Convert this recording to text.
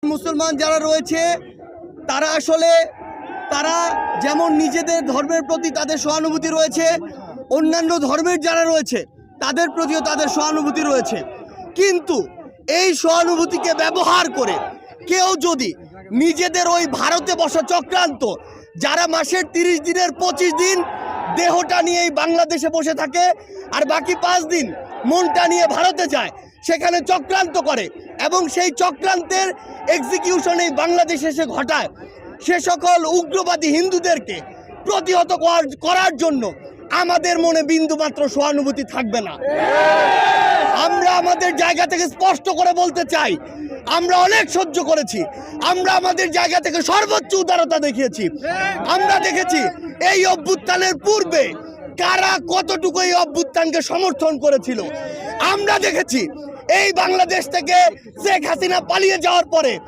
मुसलमान যারা রয়েছে তারা আসলে তারা যেমন নিজেদের ধর্মের প্রতি তাদের সহানুভূতি রয়েছে, অন্যান্য ধর্মের যারা রয়েছে তাদের প্রতিও তাদের সহানুভূতি রয়েছে। কিন্তু এই সহানুভূতিকে ব্যবহার করে কেউ যদি নিজেদের ওই ভারতে বসা চক্রান্ত, যারা মাসের 30 দিনের 25 দিন দেহটা নিয়েই বাংলাদেশে বসে থাকে আর বাকি 5 দিন মনটা নিয়ে ভারতে যায়, সেখানে চক্রান্ত করে এবং সেই চক্রান্তের এক্সিকিউশন এই বাংলাদেশে এসে ঘটায়, সে সকল উগ্রবাদী হিন্দুদেরকে প্রতিহত করার জন্য আমাদের মনে বিন্দুমাত্র সহানুভূতি থাকবে না। আমরা আমাদের জায়গা থেকে স্পষ্ট করে বলতে চাই, আমরা অনেক সহ্য করেছি, আমরা আমাদের জায়গা থেকে সর্বোচ্চ উদারতা দেখিয়েছি। আমরা দেখেছি এই অভ্যুত্থানের পূর্বে কারা কতটুকু এই অভ্যুত্থানকে সমর্থন করেছিল। আমরা দেখেছি এই বাংলাদেশ থেকে শেখ হাসিনা পালিয়ে যাওয়ার পরে